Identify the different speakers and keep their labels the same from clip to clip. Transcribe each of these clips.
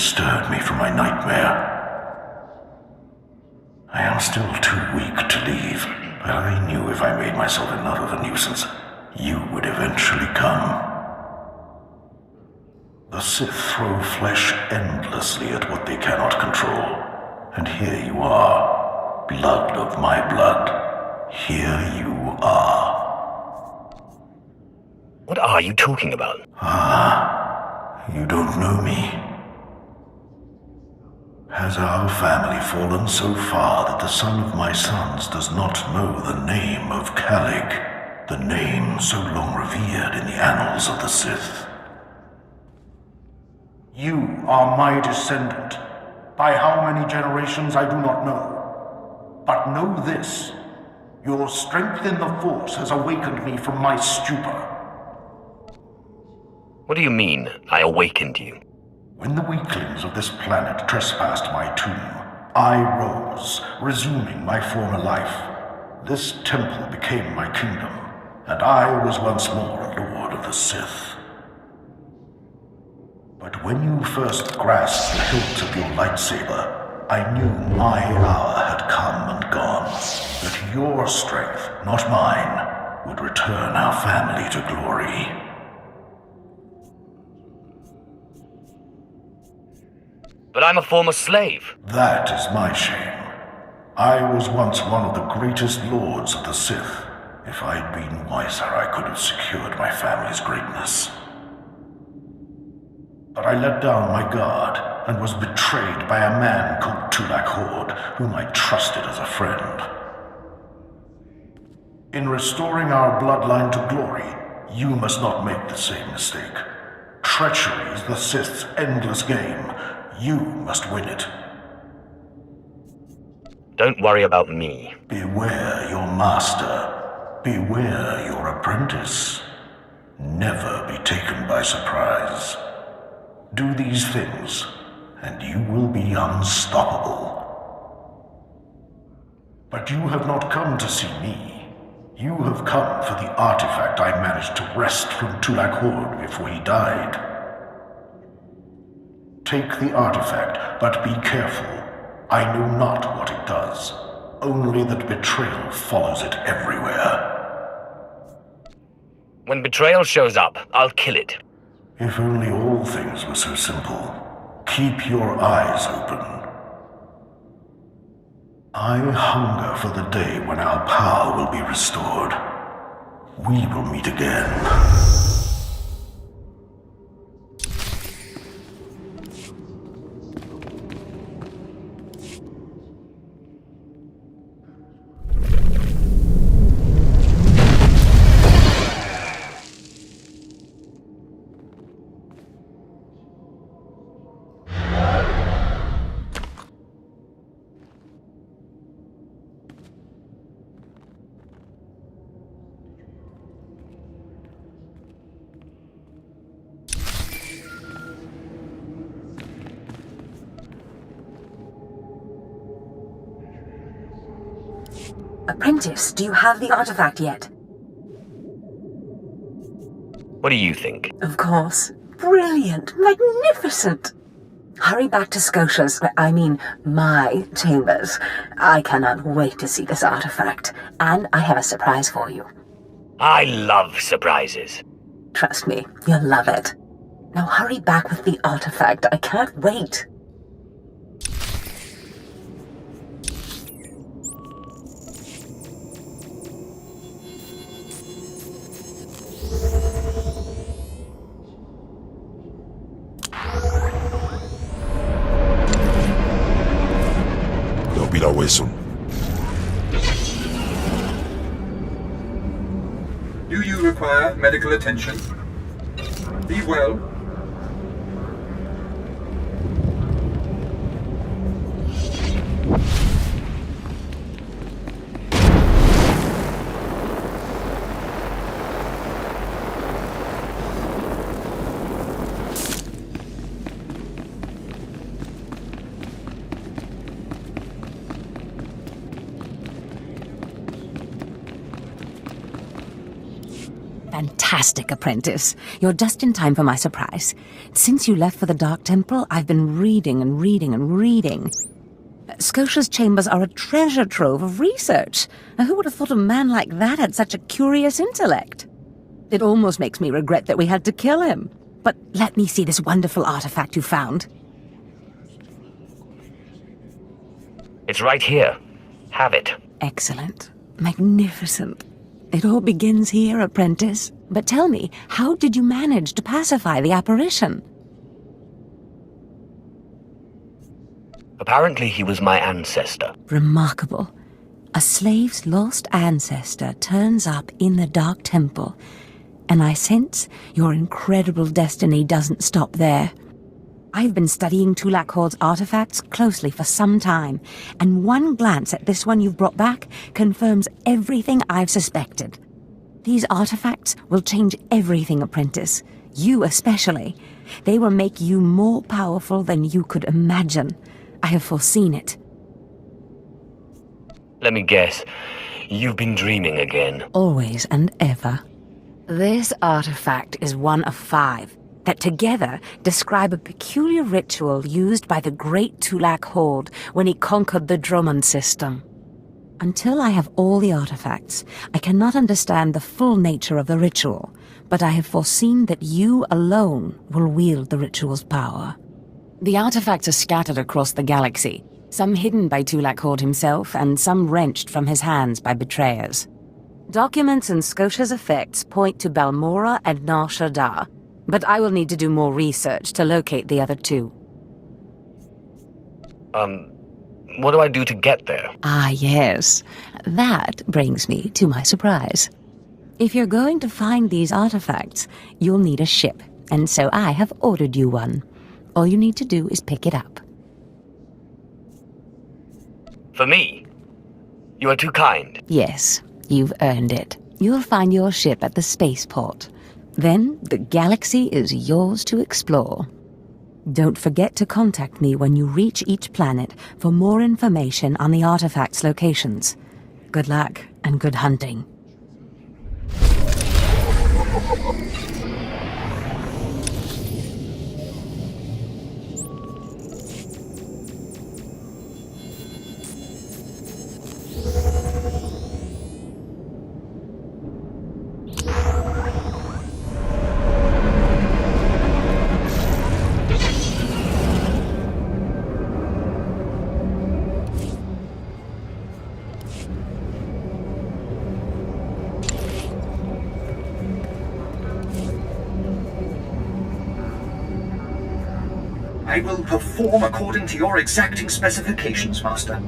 Speaker 1: stirred me from my nightmare. I am still too weak to leave, but I knew if I made myself enough of a nuisance, you would eventually come. The Sith throw flesh endlessly at what they cannot control. And here you are, blood of my blood. Here you are.
Speaker 2: What are you talking about?
Speaker 1: You don't know me. Has our family fallen so far that the son of my sons does not know the name of Calig, the name so long revered in the annals of the Sith?
Speaker 3: You are my descendant. By how many generations I do not know. But know this, your strength in the Force has awakened me from my stupor.
Speaker 2: What do you mean, I awakened you?
Speaker 1: When the weaklings of this planet trespassed my tomb, I rose, resuming my former life. This temple became my kingdom, and I was once more a Lord of the Sith. But when you first grasped the hilt of your lightsaber, I knew my hour had come and gone. That your strength, not mine, would return our family to glory.
Speaker 2: But I'm a former slave.
Speaker 1: That is my shame. I was once one of the greatest lords of the Sith. If I'd been wiser, I could have secured my family's greatness. But I let down my guard and was betrayed by a man called Tulak Hord, whom I trusted as a friend. In restoring our bloodline to glory, you must not make the same mistake. Treachery is the Sith's endless game. You must win it.
Speaker 2: Don't worry about me.
Speaker 1: Beware your master. Beware your apprentice. Never be taken by surprise. Do these things, and you will be unstoppable. But you have not come to see me. You have come for the artifact I managed to wrest from Tulak Hord before he died. Take the artifact, but be careful. I know not what it does, only that betrayal follows it everywhere.
Speaker 2: When betrayal shows up, I'll kill it.
Speaker 1: If only all things were so simple. Keep your eyes open. I hunger for the day when our power will be restored. We will meet again.
Speaker 4: Apprentice, do you have the artifact yet?
Speaker 2: What do you think?
Speaker 4: Of course. Brilliant. Magnificent. Hurry back to Scotia's, my chambers. I cannot wait to see this artifact. And I have a surprise for you.
Speaker 2: I love surprises.
Speaker 4: Trust me, you'll love it. Now hurry back with the artifact. I can't wait.
Speaker 5: Wilson.
Speaker 6: Do you require medical attention? Be well.
Speaker 4: Fantastic, apprentice. You're just in time for my surprise. Since you left for the Dark Temple, I've been reading and reading and reading. Scotia's chambers are a treasure trove of research. Now, who would have thought a man like that had such a curious intellect? It almost makes me regret that we had to kill him. But let me see this wonderful artifact you found.
Speaker 2: It's right here. Have it.
Speaker 4: Excellent. Magnificent. It all begins here, apprentice. But tell me, how did you manage to pacify the apparition?
Speaker 2: Apparently he was my ancestor.
Speaker 4: Remarkable. A slave's lost ancestor turns up in the Dark Temple, and I sense your incredible destiny doesn't stop there. I've been studying Tulak Hord's artifacts closely for some time, and one glance at this one you've brought back confirms everything I've suspected. These artifacts will change everything, apprentice. You especially. They will make you more powerful than you could imagine. I have foreseen it.
Speaker 2: Let me guess. You've been dreaming again.
Speaker 4: Always and ever. This artifact is one of 5 that together describe a peculiar ritual used by the great Tulak Hord when he conquered the Dromund system. Until I have all the artifacts, I cannot understand the full nature of the ritual, but I have foreseen that you alone will wield the ritual's power. The artifacts are scattered across the galaxy, some hidden by Tulak Hord himself and some wrenched from his hands by betrayers. Documents and Scotia's effects point to Balmora and Nar Shaddaa, but I will need to do more research to locate the other 2.
Speaker 2: What do I do to get there?
Speaker 4: Ah, yes. That brings me to my surprise. If you're going to find these artifacts, you'll need a ship, and so I have ordered you one. All you need to do is pick it up.
Speaker 2: For me? You are too kind.
Speaker 4: Yes, you've earned it. You'll find your ship at the spaceport. Then the galaxy is yours to explore. Don't forget to contact me when you reach each planet for more information on the artifacts' locations. Good luck and good hunting.
Speaker 5: I will perform according to your exacting specifications, Master.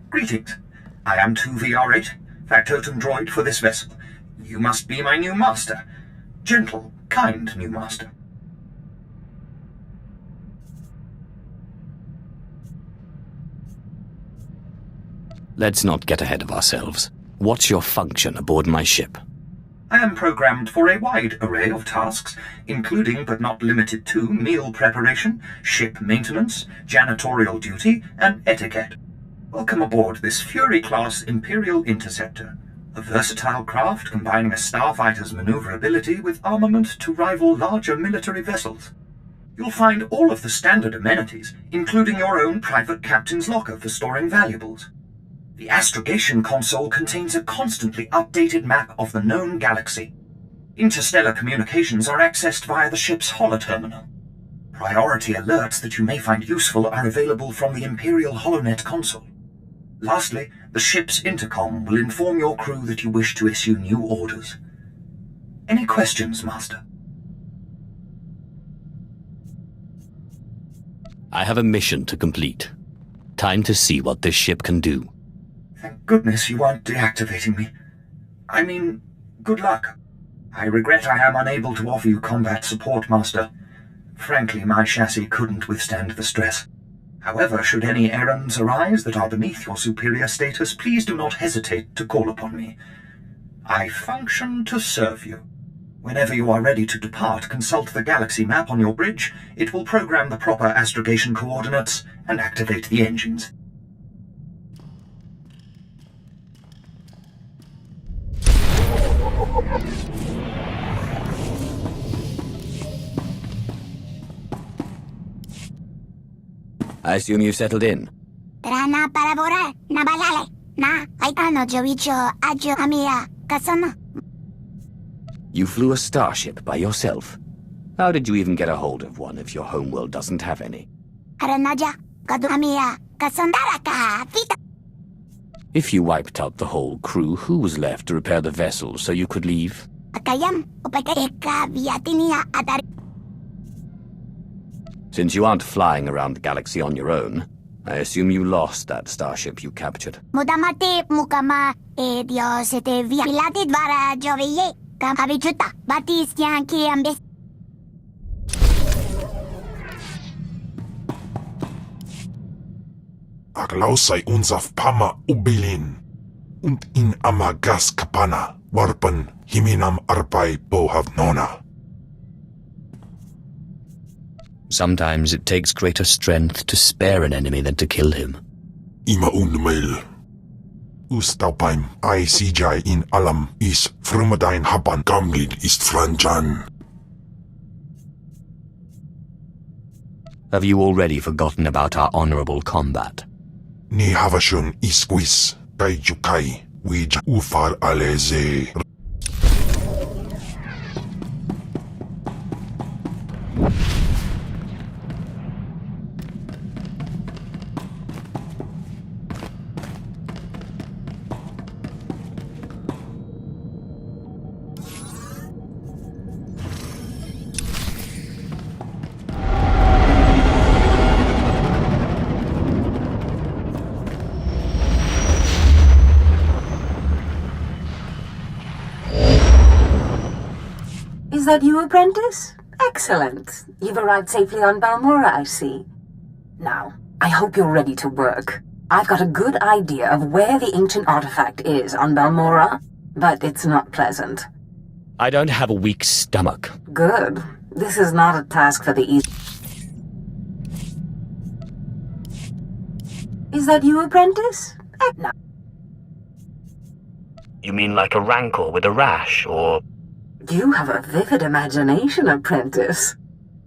Speaker 5: Greetings. I am 2VR8, factotum droid for this vessel. You must be my new master. Gentle, kind new master.
Speaker 2: Let's not get ahead of ourselves. What's your function aboard my ship?
Speaker 5: I am programmed for a wide array of tasks, including but not limited to meal preparation, ship maintenance, janitorial duty, and etiquette. Welcome aboard this Fury-class Imperial Interceptor, a versatile craft combining a starfighter's maneuverability with armament to rival larger military vessels. You'll find all of the standard amenities, including your own private captain's locker for storing valuables. The astrogation console contains a constantly updated map of the known galaxy. Interstellar communications are accessed via the ship's holoterminal. Priority alerts that you may find useful are available from the Imperial HoloNet console. Lastly, the ship's intercom will inform your crew that you wish to issue new orders. Any questions, Master?
Speaker 2: I have a mission to complete. Time to see what this ship can do.
Speaker 5: Thank goodness you aren't deactivating me. I mean, good luck. I regret I am unable to offer you combat support, Master. Frankly, my chassis couldn't withstand the stress. However, should any errands arise that are beneath your superior status, please do not hesitate to call upon me. I function to serve you. Whenever you are ready to depart, consult the galaxy map on your bridge. It will program the proper astrogation coordinates and activate the engines.
Speaker 2: I assume you've settled in.
Speaker 7: Trana para volar, nabalale, na, aitano jovicho, ajo amia, kasana.
Speaker 2: You flew a starship by yourself. How did you even get a hold of one if your homeworld doesn't have any?
Speaker 7: Aranaja, kadu amia, kasondaraka, vita.
Speaker 2: If you wiped out the whole crew, who was left to repair the vessel so you could leave?
Speaker 7: Akayam, upeka viatinia atari.
Speaker 2: Since you aren't flying around the galaxy on your own, I assume you lost that starship you captured.
Speaker 7: Mudamate mukama, Dios te via pilati dvara joviye, kam habichuta, batis yang kiambes.
Speaker 8: Aglausay unsaf pama ubilin, und in amagas kapana, warpan himinam arpai bohavnona.
Speaker 2: Sometimes it takes greater strength to spare an enemy than to kill him.
Speaker 8: Ima unmail. Ustaupaim ay sijay in alam is frumadain hapan gamlid ist franjan.
Speaker 2: Have you already forgotten about our honorable combat?
Speaker 8: Ni havashun isquis kay jukai wij ufar aleze.
Speaker 4: Is that you, apprentice? Excellent. You've arrived safely on Balmora, I see. Now, I hope you're ready to work. I've got a good idea of where the ancient artifact is on Balmora, but it's not pleasant.
Speaker 2: I don't have a weak stomach.
Speaker 4: Good. This is not a task for the easy. Is that you, apprentice? No.
Speaker 2: You mean like a rancor with a rash, or...
Speaker 4: You have a vivid imagination, apprentice.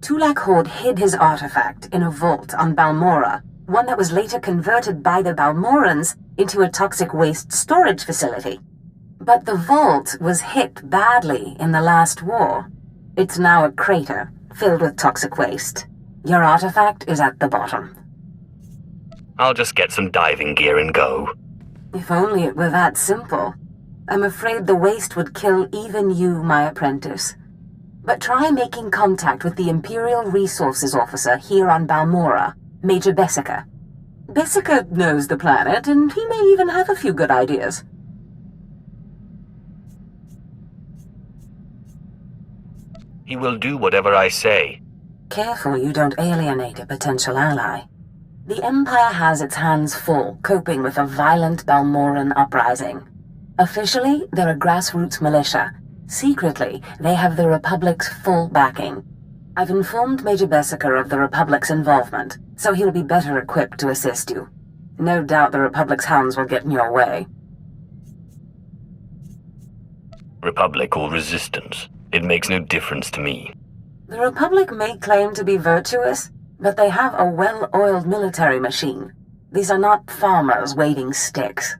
Speaker 4: Tulak Horde hid his artifact in a vault on Balmora, one that was later converted by the Balmorans into a toxic waste storage facility. But the vault was hit badly in the last war. It's now a crater filled with toxic waste. Your artifact is at the bottom.
Speaker 2: I'll just get some diving gear and go.
Speaker 4: If only it were that simple. I'm afraid the waste would kill even you, my apprentice. But try making contact with the Imperial Resources Officer here on Balmora, Major Bessica. Bessica knows the planet, and he may even have a few good ideas.
Speaker 2: He will do whatever I say.
Speaker 4: Careful you don't alienate a potential ally. The Empire has its hands full, coping with a violent Balmoran uprising. Officially, they're a grassroots militia. Secretly, they have the Republic's full backing. I've informed Major Bessiker of the Republic's involvement, so he'll be better equipped to assist you. No doubt the Republic's hounds will get in your way.
Speaker 9: Republic or resistance, it makes no difference to me.
Speaker 4: The Republic may claim to be virtuous, but they have a well-oiled military machine. These are not farmers waving sticks.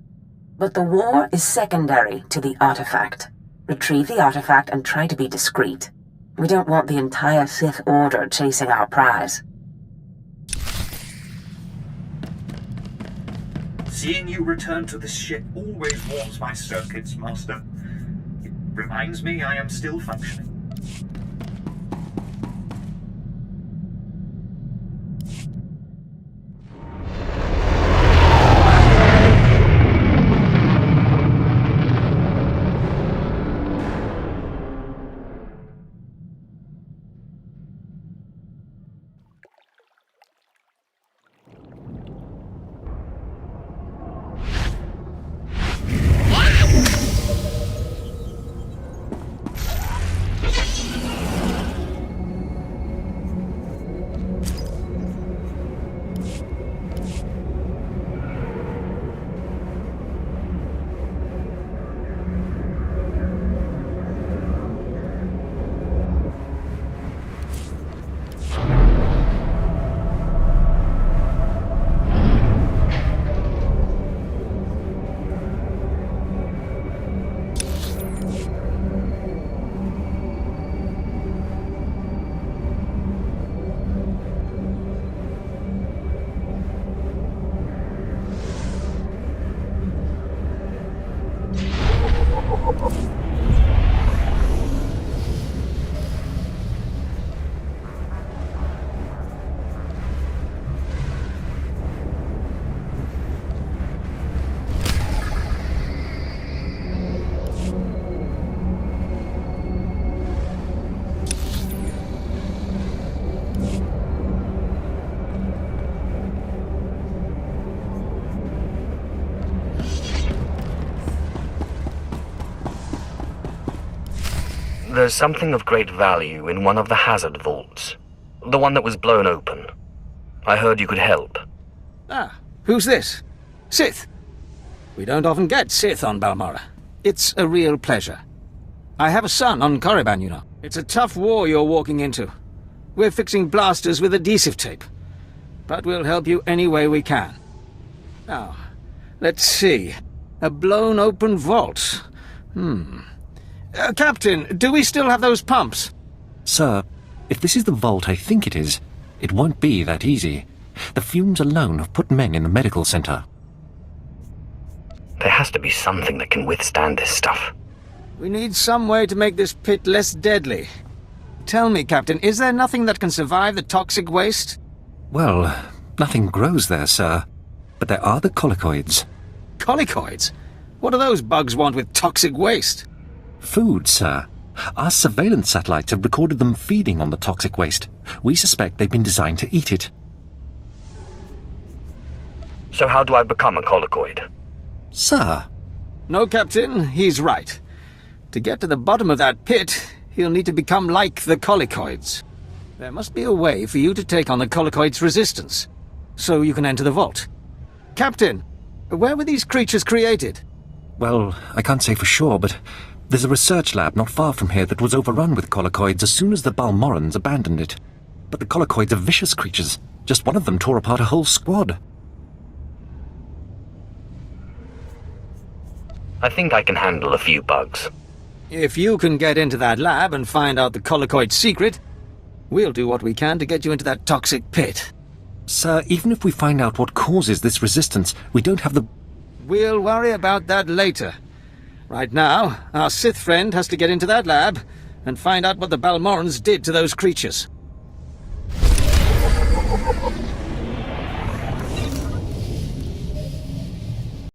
Speaker 4: But the war is secondary to the artifact. Retrieve the artifact and try to be discreet. We don't want the entire Sith Order chasing our prize.
Speaker 5: Seeing you return to this ship always warms my circuits, Master. It reminds me I am still functioning.
Speaker 9: There's something of great value in one of the hazard vaults. The one that was blown open. I heard you could help.
Speaker 10: Ah, who's this? Sith. We don't often get Sith on Balmorra. It's a real pleasure. I have a son on Korriban, you know. It's a tough war you're walking into. We're fixing blasters with adhesive tape. But we'll help you any way we can. Now, let's see. A blown open vault. Captain, do we still have those pumps?
Speaker 11: Sir, if this is the vault I think it is, it won't be that easy. The fumes alone have put men in the medical center.
Speaker 9: There has to be something that can withstand this stuff.
Speaker 10: We need some way to make this pit less deadly. Tell me, Captain, is there nothing that can survive the toxic waste?
Speaker 11: Well, nothing grows there, sir. But there are the colicoids.
Speaker 10: Colicoids? What do those bugs want with toxic waste?
Speaker 11: Food, sir. Our surveillance satellites have recorded them feeding on the toxic waste. We suspect they've been designed to eat it.
Speaker 9: So how do I become a colicoid?
Speaker 11: Sir?
Speaker 10: No, Captain, he's right. To get to the bottom of that pit, he'll need to become like the colicoids. There must be a way for you to take on the colicoids' resistance, so you can enter the vault. Captain, where were these creatures created?
Speaker 11: Well, I can't say for sure, but there's a research lab not far from here that was overrun with colicoids as soon as the Balmorrans abandoned it. But the colicoids are vicious creatures. Just one of them tore apart a whole squad.
Speaker 9: I think I can handle a few bugs.
Speaker 10: If you can get into that lab and find out the colicoid secret, we'll do what we can to get you into that toxic pit.
Speaker 11: Sir, even if we find out what causes this resistance, we don't have the...
Speaker 10: We'll worry about that later. Right now, our Sith friend has to get into that lab and find out what the Balmorrans did to those creatures.